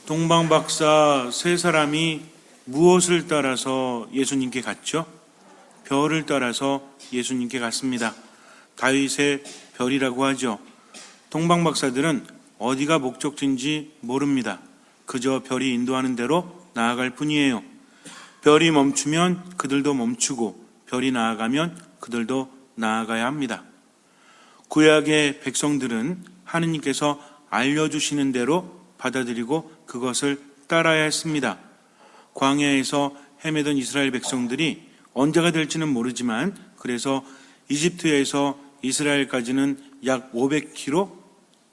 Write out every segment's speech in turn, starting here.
동방박사 세 사람이 무엇을 따라서 예수님께 갔죠? 별을 따라서 예수님께 갔습니다. 다윗의 별이라고 하죠. 동방박사들은 어디가 목적지인지 모릅니다. 그저 별이 인도하는 대로 나아갈 뿐이에요. 별이 멈추면 그들도 멈추고 별이 나아가면 그들도 나아가야 합니다. 구약의 백성들은 하느님께서 알려주시는 대로 받아들이고 그것을 따라야 했습니다. 광야에서 헤매던 이스라엘 백성들이 언제가 될지는 모르지만 그래서 이집트에서 이스라엘까지는 약 500km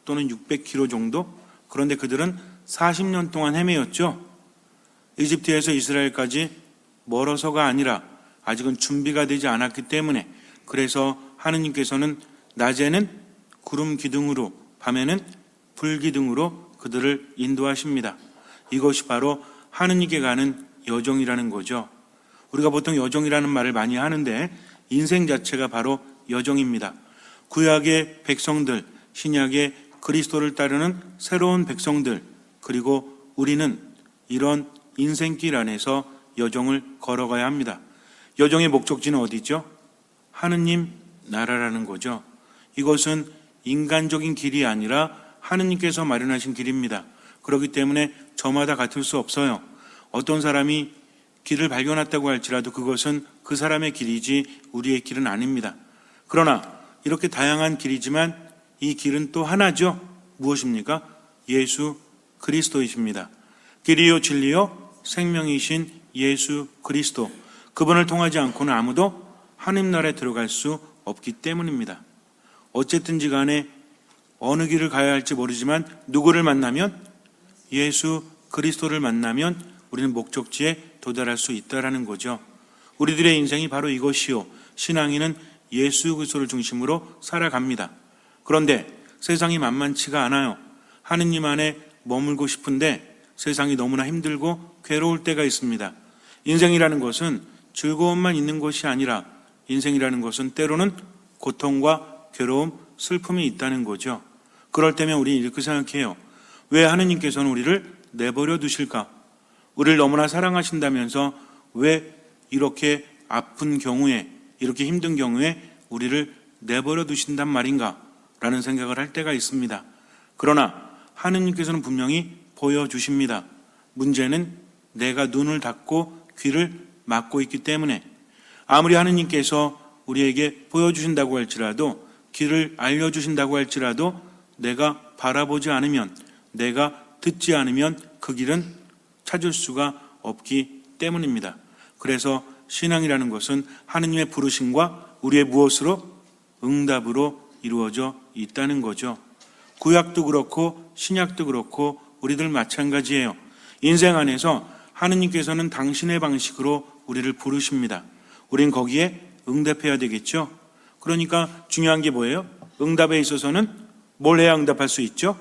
또는 600km 정도, 그런데 그들은 40년 동안 헤매였죠. 이집트에서 이스라엘까지 멀어서가 아니라 아직은 준비가 되지 않았기 때문에, 그래서 하느님께서는 낮에는 구름 기둥으로 밤에는 불 기둥으로 그들을 인도하십니다. 이것이 바로 하느님께 가는 여정이라는 거죠. 우리가 보통 여정이라는 말을 많이 하는데 인생 자체가 바로 여정입니다. 구약의 백성들, 신약의 그리스도를 따르는 새로운 백성들, 그리고 우리는 이런 인생길 안에서 여정을 걸어가야 합니다. 여정의 목적지는 어디죠? 하느님 나라라는 거죠. 이것은 인간적인 길이 아니라 하느님께서 마련하신 길입니다. 그렇기 때문에 저마다 같을 수 없어요. 어떤 사람이 길을 발견했다고 할지라도 그것은 그 사람의 길이지 우리의 길은 아닙니다. 그러나 이렇게 다양한 길이지만 이 길은 또 하나죠. 무엇입니까? 예수 그리스도이십니다. 길이요 진리요 생명이신 예수 그리스도, 그분을 통하지 않고는 아무도 하나님 나라에 들어갈 수 없기 때문입니다. 어쨌든지 간에 어느 길을 가야 할지 모르지만 누구를 만나면, 예수 그리스도를 만나면 우리는 목적지에 도달할 수 있다는 거죠. 우리들의 인생이 바로 이것이요, 신앙인은 예수 그리스도를 중심으로 살아갑니다. 그런데 세상이 만만치가 않아요. 하느님 안에 머물고 싶은데 세상이 너무나 힘들고 괴로울 때가 있습니다. 인생이라는 것은 즐거움만 있는 것이 아니라 인생이라는 것은 때로는 고통과 괴로움, 슬픔이 있다는 거죠. 그럴 때면 우리는 이렇게 생각해요. 왜 하느님께서는 우리를 내버려 두실까? 우리를 너무나 사랑하신다면서 왜 이렇게 아픈 경우에, 이렇게 힘든 경우에 우리를 내버려 두신단 말인가? 라는 생각을 할 때가 있습니다. 그러나 하느님께서는 분명히 보여주십니다. 문제는 내가 눈을 닫고 귀를 막고 있기 때문에, 아무리 하느님께서 우리에게 보여주신다고 할지라도, 길을 알려주신다고 할지라도 내가 바라보지 않으면, 내가 듣지 않으면 그 길은 찾을 수가 없기 때문입니다. 그래서 신앙이라는 것은 하느님의 부르심과 우리의 무엇으로? 응답으로 이루어져 있다는 거죠. 구약도 그렇고 신약도 그렇고 우리들 마찬가지예요. 인생 안에서 하느님께서는 당신의 방식으로 우리를 부르십니다. 우린 거기에 응답해야 되겠죠. 그러니까 중요한 게 뭐예요? 응답에 있어서는 뭘 해야 응답할 수 있죠?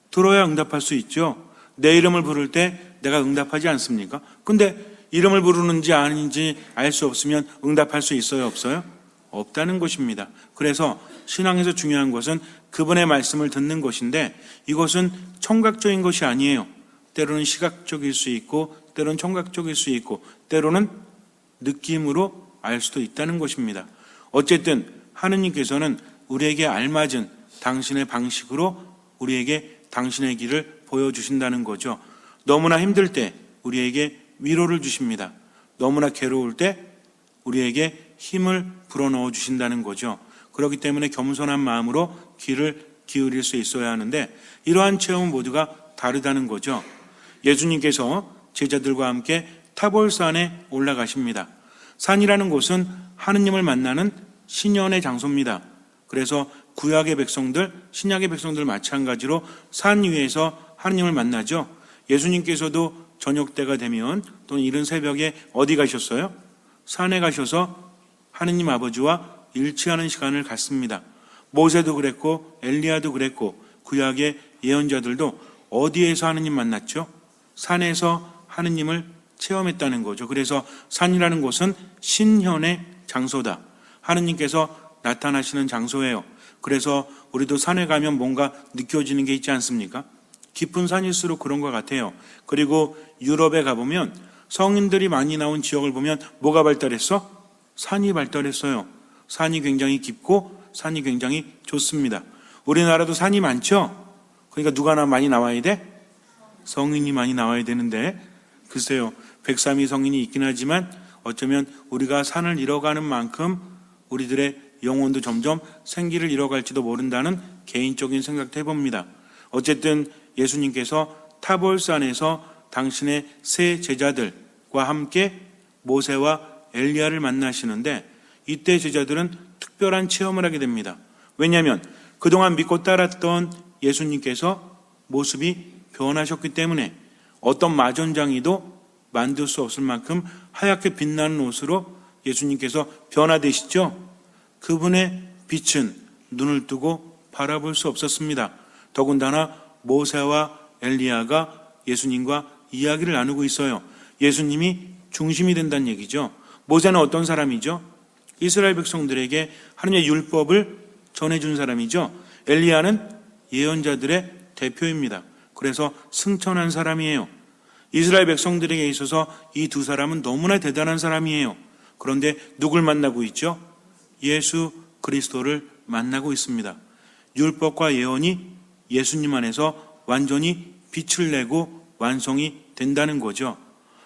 들어야 응답할 수 있죠. 내 이름을 부를 때 내가 응답하지 않습니까? 근데 이름을 부르는지 아닌지 알 수 없으면 응답할 수 있어요, 없어요? 없다는 것입니다. 그래서 신앙에서 중요한 것은 그분의 말씀을 듣는 것인데, 이것은 청각적인 것이 아니에요. 때로는 시각적일 수 있고 때로는 청각적일 수 있고 때로는 느낌으로 알 수도 있다는 것입니다. 어쨌든 하느님께서는 우리에게 알맞은 당신의 방식으로 우리에게 당신의 길을 보여주신다는 거죠. 너무나 힘들 때 우리에게 위로를 주십니다. 너무나 괴로울 때 우리에게 힘을 불어넣어 주신다는 거죠. 그렇기 때문에 겸손한 마음으로 귀를 기울일 수 있어야 하는데, 이러한 체험은 모두가 다르다는 거죠. 예수님께서 제자들과 함께 타볼산에 올라가십니다. 산이라는 곳은 하느님을 만나는 신연의 장소입니다. 그래서 구약의 백성들, 신약의 백성들 마찬가지로 산 위에서 하느님을 만나죠. 예수님께서도 저녁 때가 되면 또는 이른 새벽에 어디 가셨어요? 산에 가셔서 하느님 아버지와 일치하는 시간을 갖습니다. 모세도 그랬고 엘리야도 그랬고 구약의 예언자들도 어디에서 하느님 만났죠? 산에서 하느님을 체험했다는 거죠. 그래서 산이라는 곳은 신현의 장소다. 하느님께서 나타나시는 장소예요. 그래서 우리도 산에 가면 뭔가 느껴지는 게 있지 않습니까? 깊은 산일수록 그런 것 같아요. 그리고 유럽에 가보면 성인들이 많이 나온 지역을 보면 뭐가 발달했어? 산이 발달했어요. 산이 굉장히 깊고 산이 굉장히 좋습니다. 우리나라도 산이 많죠? 그러니까 누가 많이 나와야 돼? 성인이 많이 나와야 되는데 글쎄요, 103위 성인이 있긴 하지만 어쩌면 우리가 산을 잃어가는 만큼 우리들의 영혼도 점점 생기를 잃어갈지도 모른다는 개인적인 생각도 해봅니다. 어쨌든 예수님께서 타볼산에서 당신의 세 제자들과 함께 모세와 엘리야를 만나시는데 이때 제자들은 특별한 체험을 하게 됩니다. 왜냐하면 그동안 믿고 따랐던 예수님께서 모습이 변하셨기 때문에 어떤 마전장이도 만들 수 없을 만큼 하얗게 빛나는 옷으로 예수님께서 변화되시죠. 그분의 빛은 눈을 뜨고 바라볼 수 없었습니다. 더군다나 모세와 엘리야가 예수님과 이야기를 나누고 있어요. 예수님이 중심이 된다는 얘기죠. 모세는 어떤 사람이죠? 이스라엘 백성들에게 하나님의 율법을 전해준 사람이죠. 엘리야는 예언자들의 대표입니다. 그래서 승천한 사람이에요. 이스라엘 백성들에게 있어서 이 두 사람은 너무나 대단한 사람이에요. 그런데 누굴 만나고 있죠? 예수 그리스도를 만나고 있습니다. 율법과 예언이 예수님 안에서 완전히 빛을 내고 완성이 된다는 거죠.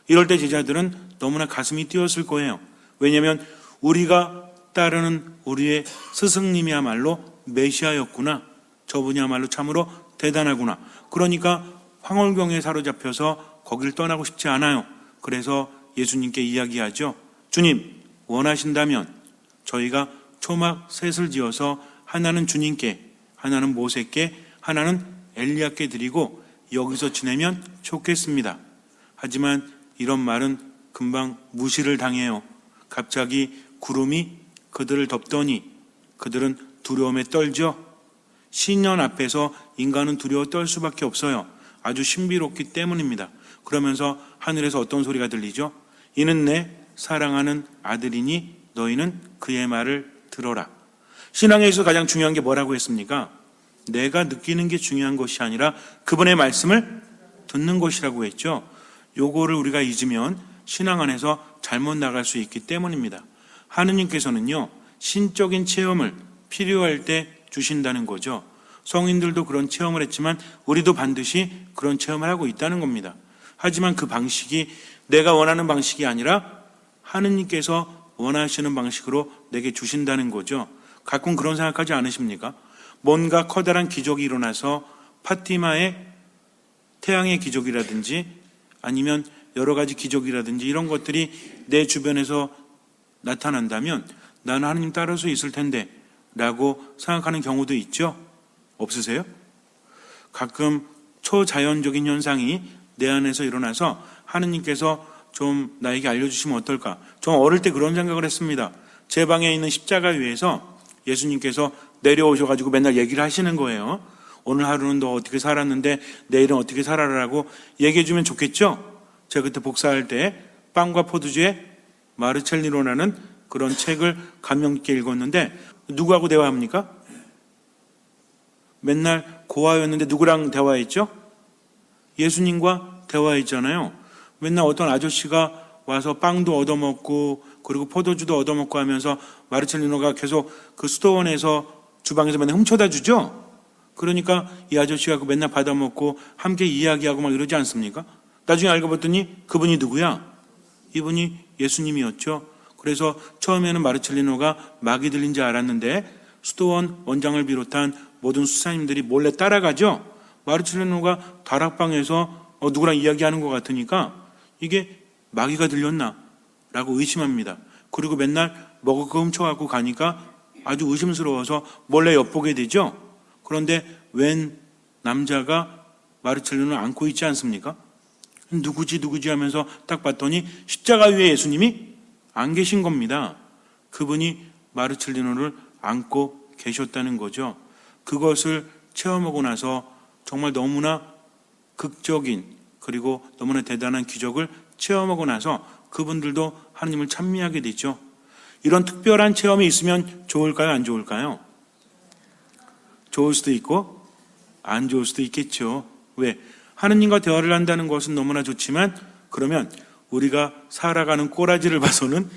이럴 때 제자들은 너무나 가슴이 뛰었을 거예요. 왜냐하면 우리가 따르는 우리의 스승님이야말로 메시아였구나. 저분이야말로 참으로 대단하구나. 그러니까 황홀경에 사로잡혀서 거기를 떠나고 싶지 않아요. 그래서 예수님께 이야기하죠. 주님, 원하신다면 저희가 초막 셋을 지어서 하나는 주님께, 하나는 모세께, 하나는 엘리야께 드리고 여기서 지내면 좋겠습니다. 하지만 이런 말은 금방 무시를 당해요. 갑자기 구름이 그들을 덮더니 그들은 두려움에 떨죠. 신년 앞에서 인간은 두려워 떨 수밖에 없어요. 아주 신비롭기 때문입니다. 그러면서 하늘에서 어떤 소리가 들리죠? 이는 내 사랑하는 아들이니 너희는 그의 말을 들어라. 신앙에 있어서 가장 중요한 게 뭐라고 했습니까? 내가 느끼는 게 중요한 것이 아니라 그분의 말씀을 듣는 것이라고 했죠. 요거를 우리가 잊으면 신앙 안에서 잘못 나갈 수 있기 때문입니다. 하느님께서는요, 신적인 체험을 필요할 때 주신다는 거죠. 성인들도 그런 체험을 했지만 우리도 반드시 그런 체험을 하고 있다는 겁니다. 하지만 그 방식이 내가 원하는 방식이 아니라 하느님께서 원하시는 방식으로 내게 주신다는 거죠. 가끔 그런 생각하지 않으십니까? 뭔가 커다란 기적이 일어나서 파티마의 태양의 기적이라든지 아니면 여러 가지 기적이라든지 이런 것들이 내 주변에서 나타난다면 나는 하느님 따를 수 있을 텐데 라고 생각하는 경우도 있죠? 없으세요? 가끔 초자연적인 현상이 내 안에서 일어나서 하느님께서 좀 나에게 알려주시면 어떨까? 좀 어릴 때 그런 생각을 했습니다. 제 방에 있는 십자가 위에서 예수님께서 내려오셔가지고 맨날 얘기를 하시는 거예요. 오늘 하루는 너 어떻게 살았는데 내일은 어떻게 살아라라고 얘기해 주면 좋겠죠? 제가 그때 복사할 때 빵과 포도주의 마르첼리노라는 그런 책을 감명 깊게 읽었는데 누구하고 대화합니까? 맨날 고아였는데 누구랑 대화했죠? 예수님과 대화했잖아요. 맨날 어떤 아저씨가 와서 빵도 얻어먹고 그리고 포도주도 얻어먹고 하면서 마르첼리노가 계속 그 수도원에서 주방에서 맨날 훔쳐다 주죠? 그러니까 이 아저씨가 그 맨날 받아먹고 함께 이야기하고 막 이러지 않습니까? 나중에 알고 봤더니 그분이 누구야? 이분이 예수님이었죠. 그래서 처음에는 마르첼리노가 막이 들린 줄 알았는데 수도원 원장을 비롯한 모든 수사님들이 몰래 따라가죠. 마르첼리노가 다락방에서 누구랑 이야기하는 것 같으니까 이게 마귀가 들렸나? 라고 의심합니다. 그리고 맨날 먹을 거 훔쳐갖고 가니까 아주 의심스러워서 몰래 엿보게 되죠. 그런데 웬 남자가 마르첼리노를 안고 있지 않습니까? 누구지 하면서 딱 봤더니 십자가 위에 예수님이 안 계신 겁니다. 그분이 마르첼리노를 안고 계셨다는 거죠. 그것을 체험하고 나서 정말 너무나 극적인 그리고 너무나 대단한 기적을 체험하고 나서 그분들도 하나님을 찬미하게 되죠. 이런 특별한 체험이 있으면 좋을까요? 안 좋을까요? 좋을 수도 있고 안 좋을 수도 있겠죠. 왜? 하느님과 대화를 한다는 것은 너무나 좋지만 그러면 우리가 살아가는 꼬라지를 봐서는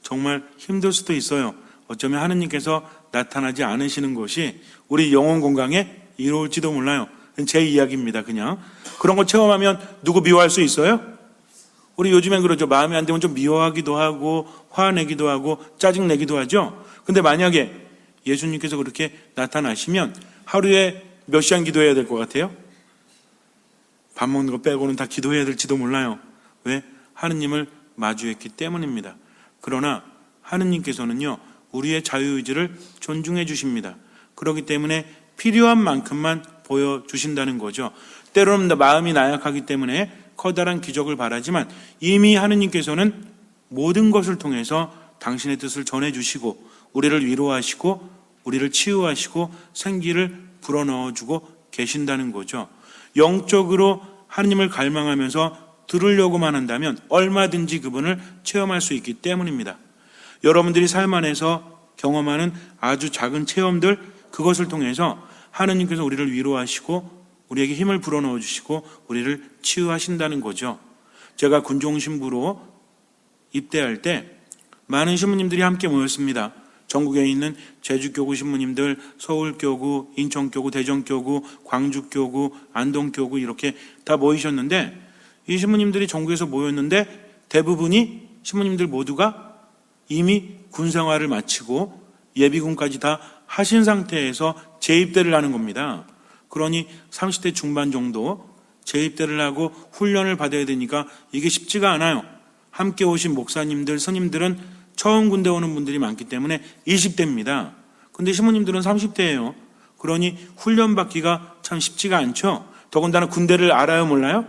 정말 힘들 수도 있어요. 어쩌면 하느님께서 나타나지 않으시는 것이 우리 영혼 건강에 이로울지도 몰라요. 제 이야기입니다. 그냥 그런 거 체험하면 누구 미워할 수 있어요? 우리 요즘엔 그러죠. 마음에 안 들면 좀 미워하기도 하고 화내기도 하고 짜증내기도 하죠. 근데 만약에 예수님께서 그렇게 나타나시면 하루에 몇 시간 기도해야 될 것 같아요? 밥 먹는 거 빼고는 다 기도해야 될지도 몰라요. 왜? 하느님을 마주했기 때문입니다. 그러나 하느님께서는요, 우리의 자유의지를 존중해 주십니다. 그렇기 때문에 필요한 만큼만 보여주신다는 거죠. 때로는 마음이 나약하기 때문에 커다란 기적을 바라지만 이미 하느님께서는 모든 것을 통해서 당신의 뜻을 전해주시고 우리를 위로하시고 우리를 치유하시고 생기를 불어넣어주고 계신다는 거죠. 영적으로 하느님을 갈망하면서 들으려고만 한다면 얼마든지 그분을 체험할 수 있기 때문입니다. 여러분들이 삶 안에서 경험하는 아주 작은 체험들, 그것을 통해서 하느님께서 우리를 위로하시고 우리에게 힘을 불어넣어 주시고 우리를 치유하신다는 거죠. 제가 군종신부로 입대할 때 많은 신부님들이 함께 모였습니다. 전국에 있는 제주교구 신부님들, 서울교구, 인천교구, 대전교구, 광주교구, 안동교구 이렇게 다 모이셨는데 이 신부님들이 전국에서 모였는데 대부분이 신부님들 모두가 이미 군생활을 마치고 예비군까지 다 하신 상태에서 재입대를 하는 겁니다. 그러니 30대 중반 정도 재입대를 하고 훈련을 받아야 되니까 이게 쉽지가 않아요. 함께 오신 목사님들, 스님들은 처음 군대 오는 분들이 많기 때문에 20대입니다. 근데 신부님들은 30대예요. 그러니 훈련 받기가 참 쉽지가 않죠. 더군다나 군대를 알아요, 몰라요?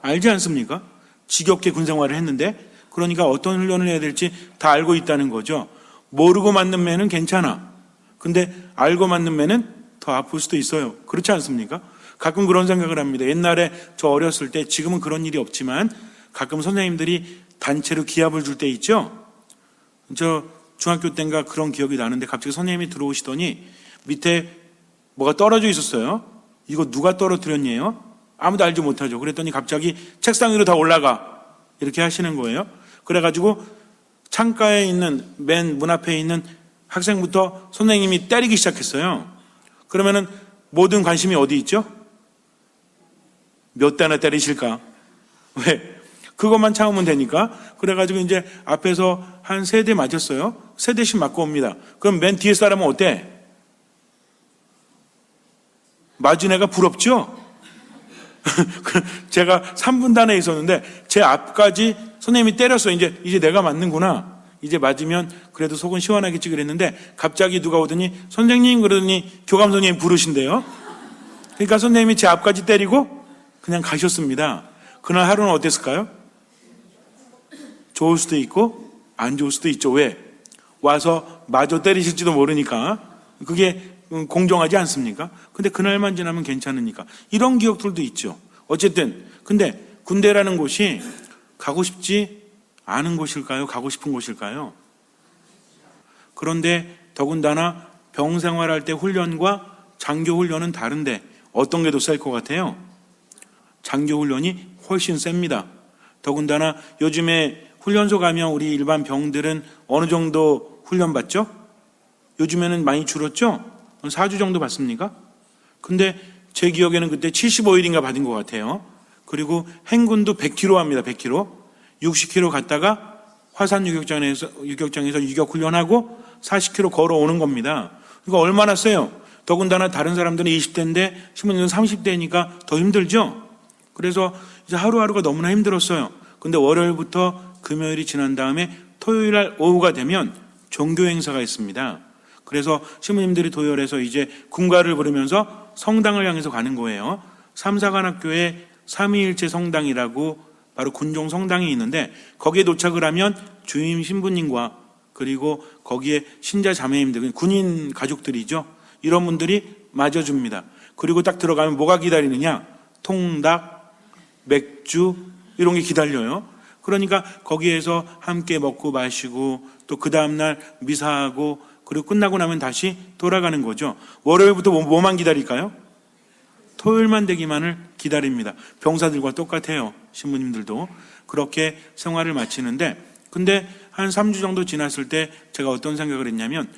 알지 않습니까? 지겹게 군생활을 했는데 그러니까 어떤 훈련을 해야 될지 다 알고 있다는 거죠. 모르고 맞는 매는 괜찮아. 근데 알고 맞는 매는 더 아플 수도 있어요. 그렇지 않습니까? 가끔 그런 생각을 합니다. 옛날에 저 어렸을 때, 지금은 그런 일이 없지만 가끔 선생님들이 단체로 기합을 줄 때 있죠. 저 중학교 때인가 그런 기억이 나는데 갑자기 선생님이 들어오시더니 밑에 뭐가 떨어져 있었어요. 이거 누가 떨어뜨렸냐요? 아무도 알지 못하죠. 그랬더니 갑자기 책상 위로 다 올라가 이렇게 하시는 거예요. 그래가지고 창가에 있는 맨 문 앞에 있는 학생부터 선생님이 때리기 시작했어요. 그러면은 모든 관심이 어디 있죠? 몇 대나 때리실까? 왜? 그것만 참으면 되니까. 그래가지고 이제 앞에서 한 3대 맞았어요. 3대씩 맞고 옵니다. 그럼 맨 뒤에 사람은 어때? 맞은 애가 부럽죠? 제가 3분단에 있었는데 제 앞까지 선생님이 때렸어요. 이제 내가 맞는구나. 이제 맞으면 그래도 속은 시원하겠지 그랬는데 갑자기 누가 오더니 선생님 그러더니 교감 선생님 부르신대요. 그러니까 선생님이 제 앞까지 때리고 그냥 가셨습니다. 그날 하루는 어땠을까요? 좋을 수도 있고 안 좋을 수도 있죠. 왜? 와서 마저 때리실지도 모르니까. 그게 공정하지 않습니까? 근데 그날만 지나면 괜찮으니까. 이런 기억들도 있죠. 어쨌든 근데 군대라는 곳이 가고 싶지 않은 곳일까요? 가고 싶은 곳일까요? 그런데 더군다나 병생활할 때 훈련과 장교 훈련은 다른데 어떤 게 더 셀 것 같아요? 장교 훈련이 훨씬 셉니다. 더군다나 요즘에 훈련소 가면 우리 일반 병들은 어느 정도 훈련 받죠? 요즘에는 많이 줄었죠? 4주 정도 받습니까? 근데 제 기억에는 그때 75일인가 받은 것 같아요. 그리고 행군도 100km 합니다. 100km. 60km 갔다가 화산 유격장에서 유격 훈련하고 40km 걸어오는 겁니다. 그러니까 얼마나 세요? 더군다나 다른 사람들은 20대인데 신부님은 30대니까 더 힘들죠? 그래서 이제 하루하루가 너무나 힘들었어요. 근데 월요일부터 금요일이 지난 다음에 토요일 날 오후가 되면 종교 행사가 있습니다. 그래서 신부님들이 도열해서 이제 군가를 부르면서 성당을 향해서 가는 거예요. 삼사관학교에 삼위일체 성당이라고 바로 군종 성당이 있는데 거기에 도착을 하면 주임 신부님과 그리고 거기에 신자 자매님들, 군인 가족들이죠. 이런 분들이 맞아줍니다. 그리고 딱 들어가면 뭐가 기다리느냐? 통닭, 맥주 이런 게 기다려요. 그러니까 거기에서 함께 먹고 마시고 또 그 다음날 미사하고 그리고 끝나고 나면 다시 돌아가는 거죠. 월요일부터 뭐만 기다릴까요? 토요일만 되기만을 기다립니다. 병사들과 똑같아요. 신부님들도 그렇게 생활을 마치는데, 근데 한 3주 정도 지났을 때 제가 어떤 생각을 했냐면,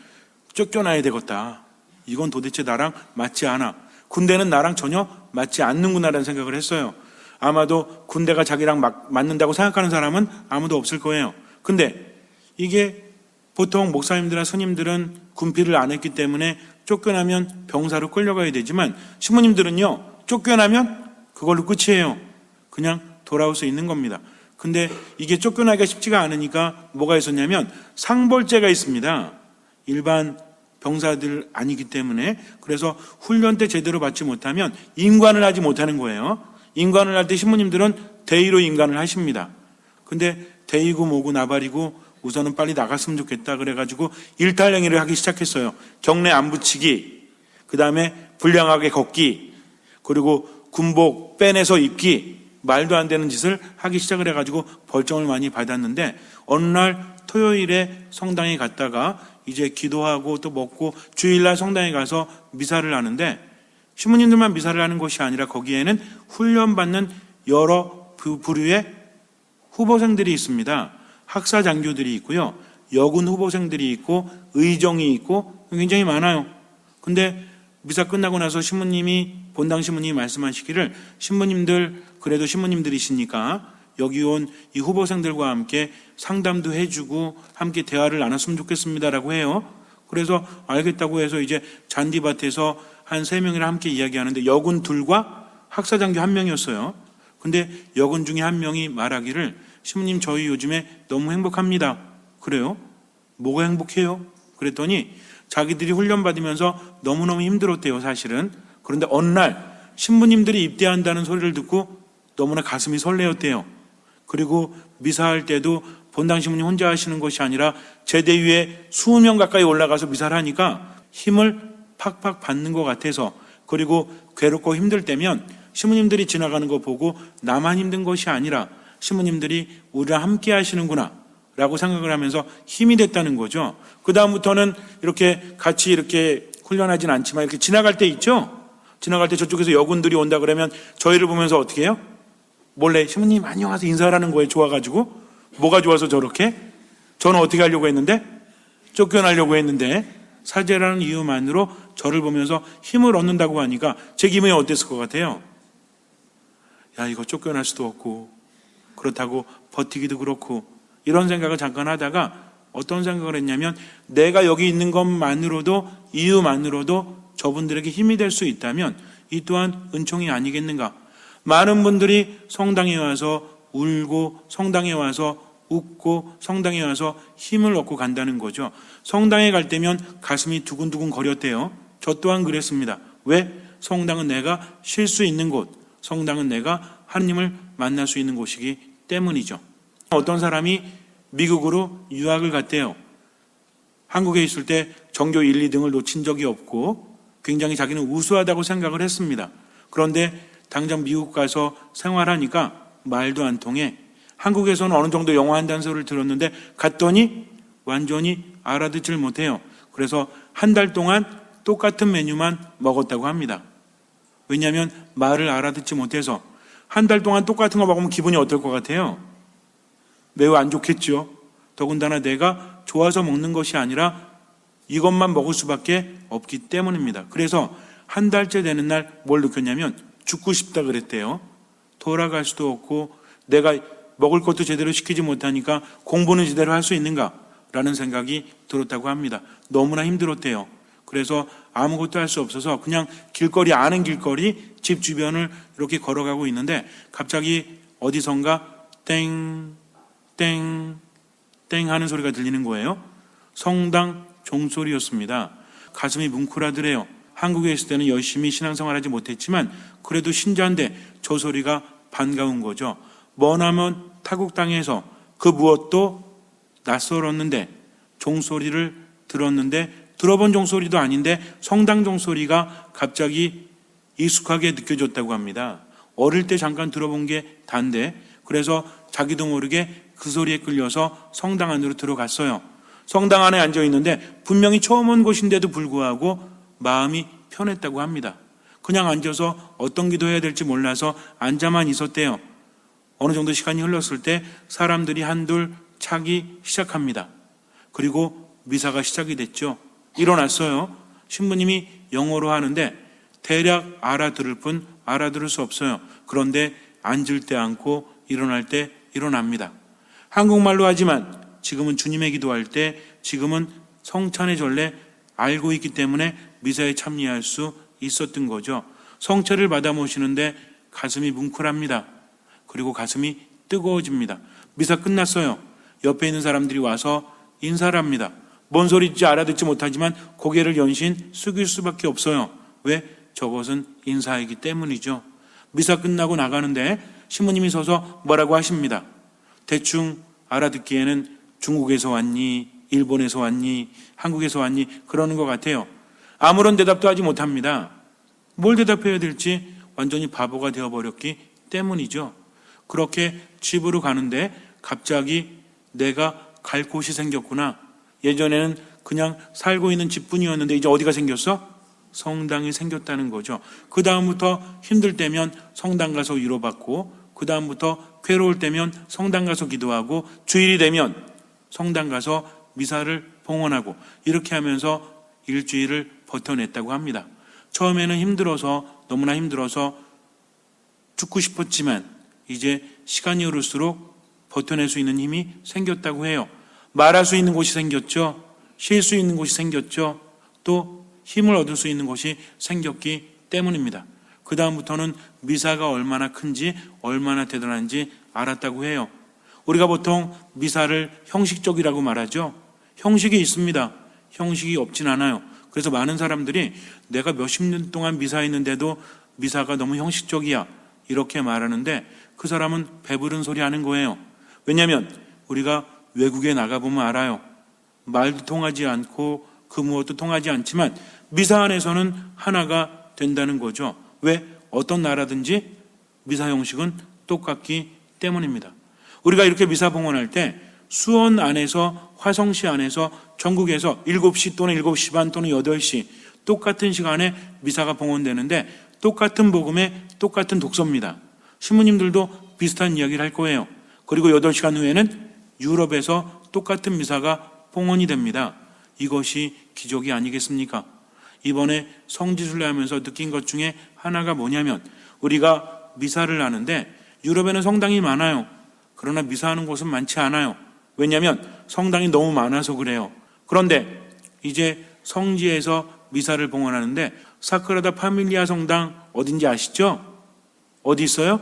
쫓겨나야 되겠다. 이건 도대체 나랑 맞지 않아. 군대는 나랑 전혀 맞지 않는구나라는 생각을 했어요. 아마도 군대가 자기랑 맞는다고 생각하는 사람은 아무도 없을 거예요. 근데 이게 보통 목사님들이나 스님들은 군필을 안 했기 때문에 쫓겨나면 병사로 끌려가야 되지만, 신부님들은요, 쫓겨나면 그걸로 끝이에요. 그냥 돌아올 수 있는 겁니다. 근데 이게 쫓겨나기가 쉽지가 않으니까 뭐가 있었냐면 상벌제가 있습니다. 일반 병사들 아니기 때문에. 그래서 훈련 때 제대로 받지 못하면 임관을 하지 못하는 거예요. 임관을 할 때 신부님들은 대의로 임관을 하십니다. 근데 대의고 뭐고 나발이고 우선은 빨리 나갔으면 좋겠다 그래가지고 일탈행위를 하기 시작했어요. 경례 안 붙이기, 그 다음에 불량하게 걷기, 그리고 군복 빼내서 입기, 말도 안 되는 짓을 하기 시작을 해가지고 벌점을 많이 받았는데, 어느 날 토요일에 성당에 갔다가 이제 기도하고 또 먹고 주일날 성당에 가서 미사를 하는데, 신부님들만 미사를 하는 것이 아니라 거기에는 훈련받는 여러 부류의 후보생들이 있습니다. 학사 장교들이 있고요, 여군 후보생들이 있고 의정이 있고 굉장히 많아요. 근데 미사 끝나고 나서 신부님이, 본당 신부님이 말씀하시기를, 신부님들 그래도 신부님들이시니까 여기 온 이 후보생들과 함께 상담도 해주고 함께 대화를 나눴으면 좋겠습니다라고 해요. 그래서 알겠다고 해서 이제 잔디밭에서 한 3명이랑 함께 이야기하는데, 여군 2과 학사장교 1명이었어요. 근데 여군 중에 1명이 말하기를, 신부님 저희 요즘에 너무 행복합니다. 그래요? 뭐가 행복해요? 그랬더니 자기들이 훈련받으면서 너무너무 힘들었대요, 사실은. 그런데 어느 날 신부님들이 입대한다는 소리를 듣고 너무나 가슴이 설레었대요. 그리고 미사할 때도 본당 신부님 혼자 하시는 것이 아니라 제대 위에 20명 가까이 올라가서 미사를 하니까 힘을 팍팍 받는 것 같아서, 그리고 괴롭고 힘들 때면 신부님들이 지나가는 거 보고 나만 힘든 것이 아니라 신부님들이 우리랑 함께 하시는구나 라고 생각을 하면서 힘이 됐다는 거죠. 그 다음부터는 이렇게 같이 이렇게 훈련하진 않지만 이렇게 지나갈 때 있죠? 지나갈 때 저쪽에서 여군들이 온다 그러면 저희를 보면서 어떻게 해요? 몰래 신부님 안녕하세요 인사하라는 거예요. 좋아가지고. 뭐가 좋아서 저렇게? 저는 어떻게 하려고 했는데? 쫓겨나려고 했는데, 사제라는 이유만으로 저를 보면서 힘을 얻는다고 하니까 제 기분이 어땠을 것 같아요? 야, 이거 쫓겨날 수도 없고, 그렇다고 버티기도 그렇고, 이런 생각을 잠깐 하다가 어떤 생각을 했냐면, 내가 여기 있는 것만으로도, 이유만으로도 저분들에게 힘이 될 수 있다면 이 또한 은총이 아니겠는가. 많은 분들이 성당에 와서 울고, 성당에 와서 웃고, 성당에 와서 힘을 얻고 간다는 거죠. 성당에 갈 때면 가슴이 두근두근 거렸대요. 저 또한 그랬습니다. 왜? 성당은 내가 쉴 수 있는 곳, 성당은 내가 하느님을 만날 수 있는 곳이기 때문이죠. 어떤 사람이 미국으로 유학을 갔대요. 한국에 있을 때 전교 1, 2등을 놓친 적이 없고 굉장히 자기는 우수하다고 생각을 했습니다. 그런데 당장 미국 가서 생활하니까 말도 안 통해. 한국에서는 어느 정도 영어 한다는 소리를 들었는데 갔더니 완전히 알아듣질 못해요. 그래서 한 달 동안 똑같은 메뉴만 먹었다고 합니다. 왜냐하면 말을 알아듣지 못해서. 한 달 동안 똑같은 거 먹으면 기분이 어떨 것 같아요? 매우 안 좋겠죠. 더군다나 내가 좋아서 먹는 것이 아니라 이것만 먹을 수밖에 없기 때문입니다. 그래서 한 달째 되는 날 뭘 느꼈냐면 죽고 싶다 그랬대요. 돌아갈 수도 없고 내가 먹을 것도 제대로 시키지 못하니까 공부는 제대로 할 수 있는가? 라는 생각이 들었다고 합니다. 너무나 힘들었대요. 그래서 아무것도 할 수 없어서 그냥 길거리, 아는 길거리, 집 주변을 이렇게 걸어가고 있는데 갑자기 어디선가 땡, 땡, 땡 하는 소리가 들리는 거예요. 성당 종소리였습니다. 가슴이 뭉클하더래요. 한국에 있을 때는 열심히 신앙생활하지 못했지만 그래도 신자인데 저 소리가 반가운 거죠. 머나먼 타국 땅에서 그 무엇도 낯설었는데 종소리를 들었는데, 들어본 종소리도 아닌데 성당 종소리가 갑자기 익숙하게 느껴졌다고 합니다. 어릴 때 잠깐 들어본 게 단데, 그래서 자기도 모르게 그 소리에 끌려서 성당 안으로 들어갔어요. 성당 안에 앉아 있는데 분명히 처음 온 곳인데도 불구하고 마음이 편했다고 합니다. 그냥 앉아서 어떤 기도해야 될지 몰라서 앉아만 있었대요. 어느 정도 시간이 흘렀을 때 사람들이 한둘 차기 시작합니다. 그리고 미사가 시작이 됐죠. 일어났어요. 신부님이 영어로 하는데 대략 알아들을 뿐 알아들을 수 없어요. 그런데 앉을 때 앉고 일어날 때 일어납니다. 한국말로 하지만 지금은 주님의 기도할 때, 지금은 성찬의 전례 알고 있기 때문에 미사에 참여할 수 있었던 거죠. 성체를 받아 모시는데 가슴이 뭉클합니다. 그리고 가슴이 뜨거워집니다. 미사 끝났어요. 옆에 있는 사람들이 와서 인사를 합니다. 뭔 소리인지 알아듣지 못하지만 고개를 연신 숙일 수밖에 없어요. 왜? 저것은 인사이기 때문이죠. 미사 끝나고 나가는데 신부님이 서서 뭐라고 하십니다. 대충 알아듣기에는 중국에서 왔니? 일본에서 왔니? 한국에서 왔니? 그러는 것 같아요. 아무런 대답도 하지 못합니다. 뭘 대답해야 될지 완전히 바보가 되어버렸기 때문이죠. 그렇게 집으로 가는데 갑자기 내가 갈 곳이 생겼구나. 예전에는 그냥 살고 있는 집뿐이었는데 이제 어디가 생겼어? 성당이 생겼다는 거죠. 그 다음부터 힘들 때면 성당 가서 위로받고, 그 다음부터 괴로울 때면 성당 가서 기도하고, 주일이 되면 성당 가서 미사를 봉헌하고, 이렇게 하면서 일주일을 버텨냈다고 합니다. 처음에는 힘들어서, 너무나 힘들어서 죽고 싶었지만 이제 시간이 흐를수록 버텨낼 수 있는 힘이 생겼다고 해요. 말할 수 있는 곳이 생겼죠. 쉴 수 있는 곳이 생겼죠. 또 힘을 얻을 수 있는 곳이 생겼기 때문입니다. 그 다음부터는 미사가 얼마나 큰지 얼마나 대단한지 알았다고 해요. 우리가 보통 미사를 형식적이라고 말하죠. 형식이 있습니다. 형식이 없진 않아요. 그래서 많은 사람들이 내가 몇십 년 동안 미사했는데도 미사가 너무 형식적이야 이렇게 말하는데 그 사람은 배부른 소리 하는 거예요. 왜냐하면 우리가 외국에 나가보면 알아요. 말도 통하지 않고 그 무엇도 통하지 않지만 미사 안에서는 하나가 된다는 거죠. 왜? 어떤 나라든지 미사 형식은 똑같기 때문입니다. 우리가 이렇게 미사 봉헌할 때 수원 안에서, 화성시 안에서, 전국에서 7시 또는 7시 반 또는 8시 똑같은 시간에 미사가 봉헌되는데 똑같은 복음에 똑같은 독서입니다. 신부님들도 비슷한 이야기를 할 거예요. 그리고 8시간 후에는 유럽에서 똑같은 미사가 봉헌이 됩니다. 이것이 기적이 아니겠습니까? 이번에 성지순례 하면서 느낀 것 중에 하나가 뭐냐면 우리가 미사를 하는데 유럽에는 성당이 많아요. 그러나 미사하는 곳은 많지 않아요. 왜냐하면 성당이 너무 많아서 그래요. 그런데 이제 성지에서 미사를 봉헌하는데 사그라다 파밀리아 성당 어딘지 아시죠? 어디 있어요?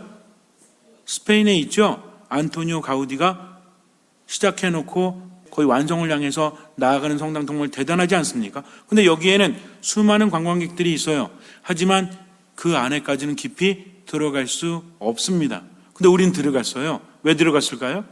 스페인에 있죠? 안토니오 가우디가 시작해놓고 거의 완성을 향해서 나아가는 성당 정말 대단하지 않습니까? 근데 여기에는 수많은 관광객들이 있어요. 하지만 그 안에까지는 깊이 들어갈 수 없습니다. 근데 우린 들어갔어요. 왜 들어갔을까요?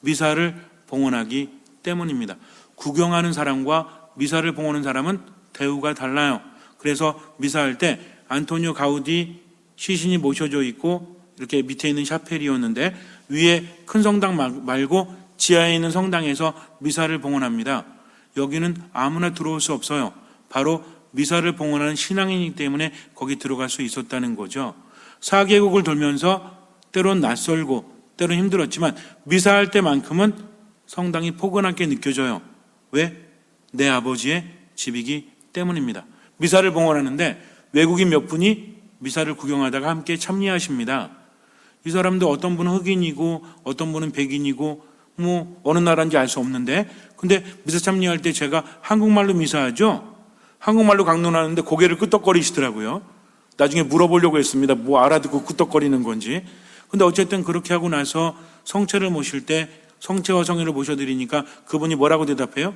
미사를 봉헌하기 때문입니다. 구경하는 사람과 미사를 봉헌하는 사람은 대우가 달라요. 그래서 미사할 때 안토니오 가우디 시신이 모셔져 있고 이렇게 밑에 있는 샤펠이었는데 위에 큰 성당 말고 지하에 있는 성당에서 미사를 봉헌합니다. 여기는 아무나 들어올 수 없어요. 바로 미사를 봉헌하는 신앙인이기 때문에 거기 들어갈 수 있었다는 거죠. 4개국을 돌면서 때론 낯설고 때론 힘들었지만 미사할 때만큼은 성당이 포근하게 느껴져요. 왜? 내 아버지의 집이기 때문입니다. 미사를 봉헌하는데 외국인 몇 분이 미사를 구경하다가 함께 참여하십니다. 이 사람도 어떤 분은 흑인이고 어떤 분은 백인이고 뭐 어느 나라인지 알 수 없는데 근데 미사 참여할 때 제가 한국말로 미사하죠. 한국말로 강론하는데 고개를 끄덕거리시더라고요. 나중에 물어보려고 했습니다. 뭐 알아듣고 끄덕거리는 건지. 근데 어쨌든 그렇게 하고 나서 성체를 모실 때 성체와 성회를 모셔드리니까 그분이 뭐라고 대답해요?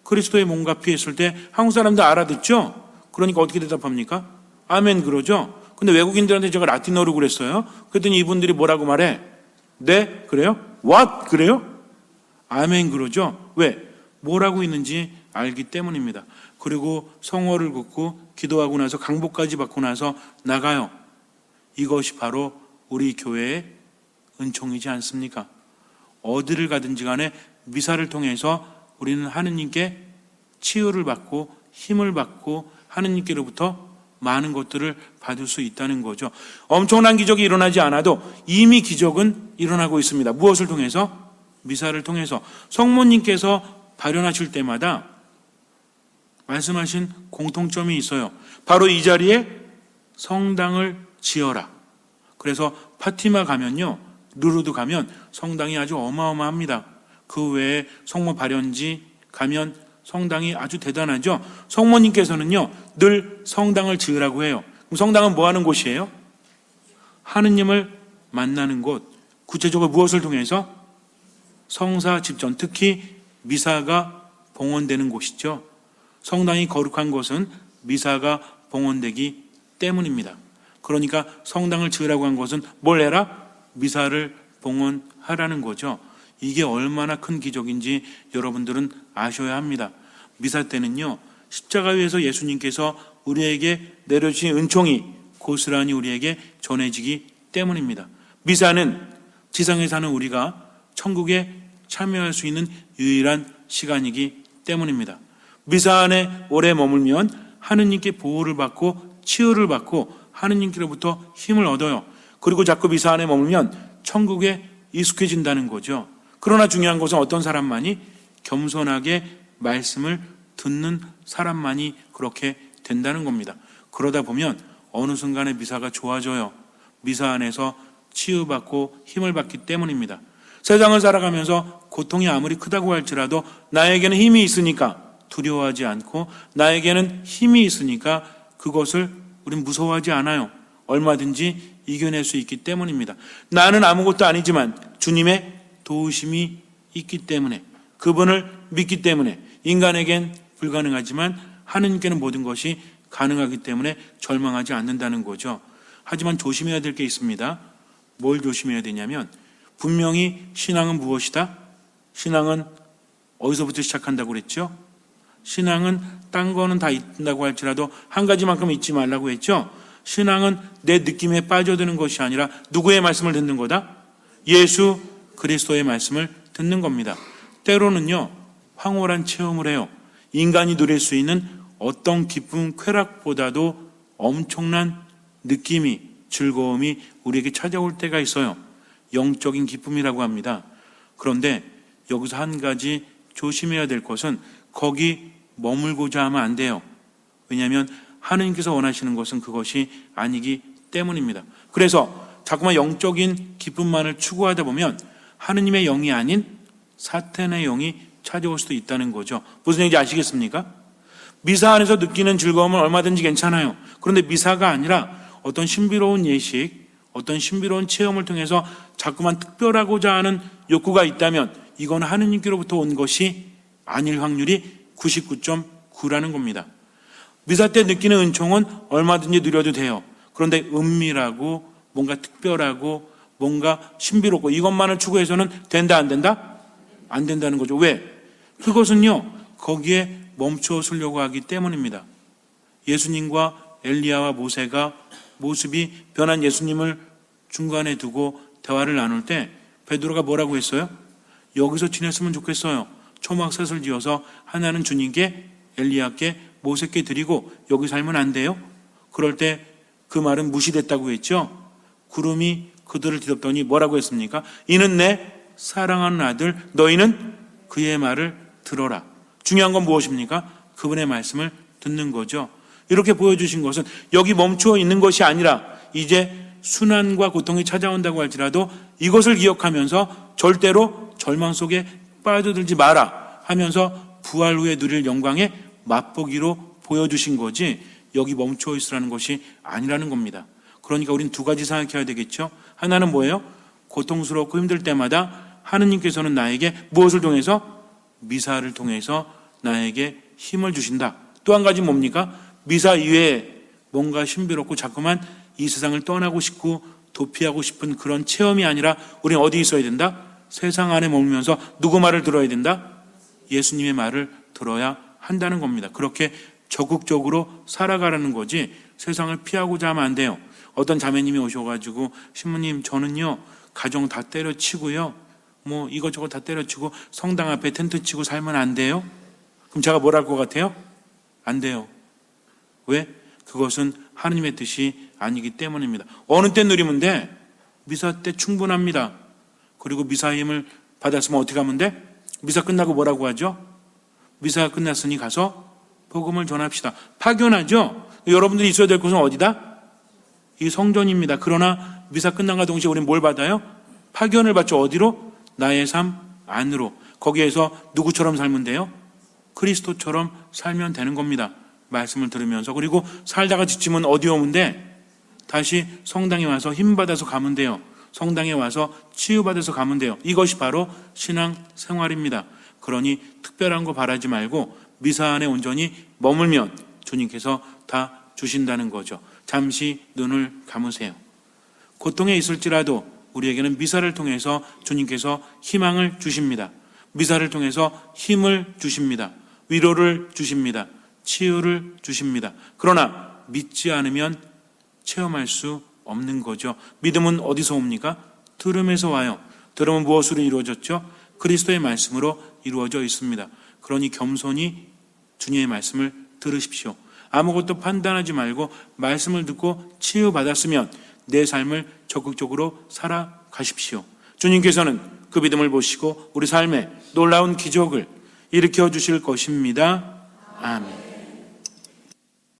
그리스도의 몸과 피 했을 때 한국 사람들 알아듣죠? 그러니까 어떻게 대답합니까? 아멘 그러죠? 근데 외국인들한테 제가 라틴어로 그랬어요. 그랬더니 이분들이 뭐라고 말해? 네? 그래요? What? 그래요? 아멘 그러죠? 왜? 뭐라고 있는지 알기 때문입니다. 그리고 성호를 긋고 기도하고 나서 강복까지 받고 나서 나가요. 이것이 바로 우리 교회의 은총이지 않습니까? 어디를 가든지 간에 미사를 통해서 우리는 하느님께 치유를 받고 힘을 받고 하느님께로부터 많은 것들을 받을 수 있다는 거죠. 엄청난 기적이 일어나지 않아도 이미 기적은 일어나고 있습니다. 무엇을 통해서? 미사를 통해서. 성모님께서 발현하실 때마다 말씀하신 공통점이 있어요. 바로 이 자리에 성당을 지어라. 그래서 파티마 가면요, 루르드 가면 성당이 아주 어마어마합니다. 그 외에 성모 발현지 가면 성당이 아주 대단하죠. 성모님께서는요 늘 성당을 지으라고 해요. 그럼 성당은 뭐 하는 곳이에요? 하느님을 만나는 곳. 구체적으로 무엇을 통해서? 성사 집전, 특히 미사가 봉헌되는 곳이죠. 성당이 거룩한 것은 미사가 봉헌되기 때문입니다. 그러니까 성당을 지으라고 한 것은 뭘 해라? 미사를 봉헌하라는 거죠. 이게 얼마나 큰 기적인지 여러분들은 아셔야 합니다. 미사 때는요, 십자가 위에서 예수님께서 우리에게 내려주신 은총이 고스란히 우리에게 전해지기 때문입니다. 미사는 지상에 사는 우리가 천국에 참여할 수 있는 유일한 시간이기 때문입니다. 미사 안에 오래 머물면 하느님께 보호를 받고 치유를 받고 하느님께로부터 힘을 얻어요. 그리고 자꾸 미사 안에 머물면 천국에 익숙해진다는 거죠. 그러나 중요한 것은 어떤 사람만이? 겸손하게 말씀을 듣는 사람만이 그렇게 된다는 겁니다. 그러다 보면 어느 순간에 미사가 좋아져요. 미사 안에서 치유받고 힘을 받기 때문입니다. 세상을 살아가면서 고통이 아무리 크다고 할지라도 나에게는 힘이 있으니까 두려워하지 않고, 나에게는 힘이 있으니까 그것을 우린 무서워하지 않아요. 얼마든지 이겨낼 수 있기 때문입니다. 나는 아무것도 아니지만 주님의 도우심이 있기 때문에, 그분을 믿기 때문에, 인간에겐 불가능하지만 하느님께는 모든 것이 가능하기 때문에 절망하지 않는다는 거죠. 하지만 조심해야 될 게 있습니다. 뭘 조심해야 되냐면, 분명히 신앙은 무엇이다? 신앙은 어디서부터 시작한다고 그랬죠? 신앙은 딴 거는 다 있다고 할지라도 한 가지만큼 잊지 말라고 했죠? 신앙은 내 느낌에 빠져드는 것이 아니라 누구의 말씀을 듣는 거다? 예수 그리스도의 말씀을 듣는 겁니다. 때로는요, 황홀한 체험을 해요. 인간이 누릴 수 있는 어떤 기쁨, 쾌락보다도 엄청난 느낌이, 즐거움이 우리에게 찾아올 때가 있어요. 영적인 기쁨이라고 합니다. 그런데 여기서 한 가지 조심해야 될 것은 거기 머물고자 하면 안 돼요. 왜냐하면 하느님께서 원하시는 것은 그것이 아니기 때문입니다. 그래서 자꾸만 영적인 기쁨만을 추구하다 보면 하느님의 영이 아닌 사탄의 영이 찾아올 수도 있다는 거죠. 무슨 얘기인지 아시겠습니까? 미사 안에서 느끼는 즐거움은 얼마든지 괜찮아요. 그런데 미사가 아니라 어떤 신비로운 예식, 어떤 신비로운 체험을 통해서 자꾸만 특별하고자 하는 욕구가 있다면 이건 하느님께로부터 온 것이 아닐 확률이 99.9라는 겁니다. 미사 때 느끼는 은총은 얼마든지 누려도 돼요. 그런데 은밀하고 뭔가 특별하고 뭔가 신비롭고 이것만을 추구해서는 된다 안 된다? 안 된다는 거죠. 왜? 그것은요, 거기에 멈춰 서려고 하기 때문입니다. 예수님과 엘리야와 모세가 모습이 변한 예수님을 중간에 두고 대화를 나눌 때 베드로가 뭐라고 했어요? 여기서 지냈으면 좋겠어요. 초막셋을 지어서 하나는 주님께, 엘리야께, 모세께 드리고 여기 살면 안 돼요? 그럴 때 그 말은 무시됐다고 했죠. 구름이 그들을 뒤덮더니 뭐라고 했습니까? 이는 내 사랑하는 아들, 너희는 그의 말을 들어라. 중요한 건 무엇입니까? 그분의 말씀을 듣는 거죠. 이렇게 보여주신 것은 여기 멈추어 있는 것이 아니라 이제 순환과 고통이 찾아온다고 할지라도 이것을 기억하면서 절대로 절망 속에 빠져들지 마라 하면서 부활 후에 누릴 영광의 맛보기로 보여주신 거지, 여기 멈춰 있으라는 것이 아니라는 겁니다. 그러니까 우린 두 가지 생각해야 되겠죠. 하나는 뭐예요? 고통스럽고 힘들 때마다 하느님께서는 나에게 무엇을 통해서? 미사를 통해서 나에게 힘을 주신다. 또 한 가지 뭡니까? 미사 이외에 뭔가 신비롭고 자꾸만 이 세상을 떠나고 싶고 도피하고 싶은 그런 체험이 아니라 우리는 어디 있어야 된다? 세상 안에 머물면서 누구 말을 들어야 된다? 예수님의 말을 들어야 한다는 겁니다. 그렇게 적극적으로 살아가라는 거지 세상을 피하고자 하면 안 돼요. 어떤 자매님이 오셔가지고 신부님 저는요 가정 다 때려치고요 뭐 이것저것 다 때려치고 성당 앞에 텐트 치고 살면 안 돼요? 그럼 제가 뭘 할 것 같아요? 안 돼요. 왜? 그것은 하느님의 뜻이 아니기 때문입니다. 어느 때 누리면 돼? 미사 때 충분합니다. 그리고 미사의 힘을 받았으면 어떻게 하면 돼? 미사 끝나고 뭐라고 하죠? 미사가 끝났으니 가서 복음을 전합시다. 파견하죠? 여러분들이 있어야 될 곳은 어디다? 이 성전입니다. 그러나 미사 끝난과 동시에 우리는 뭘 받아요? 파견을 받죠. 어디로? 나의 삶 안으로. 거기에서 누구처럼 살면 돼요? 그리스도처럼 살면 되는 겁니다. 말씀을 들으면서. 그리고 살다가 지치면 어디 오면 돼? 다시 성당에 와서 힘받아서 가면 돼요. 성당에 와서 치유받아서 가면 돼요. 이것이 바로 신앙 생활입니다. 그러니 특별한 거 바라지 말고 미사 안에 온전히 머물면 주님께서 다 주신다는 거죠. 잠시 눈을 감으세요. 고통에 있을지라도 우리에게는 미사를 통해서 주님께서 희망을 주십니다. 미사를 통해서 힘을 주십니다. 위로를 주십니다. 치유를 주십니다. 그러나 믿지 않으면 체험할 수 없는 거죠. 믿음은 어디서 옵니까? 들음에서 와요. 들음은 무엇으로 이루어졌죠? 그리스도의 말씀으로 이루어져 있습니다. 그러니 겸손히 주님의 말씀을 들으십시오. 아무것도 판단하지 말고 말씀을 듣고 치유받았으면 내 삶을 적극적으로 살아가십시오. 주님께서는 그 믿음을 보시고 우리 삶에 놀라운 기적을 일으켜 주실 것입니다. 아멘.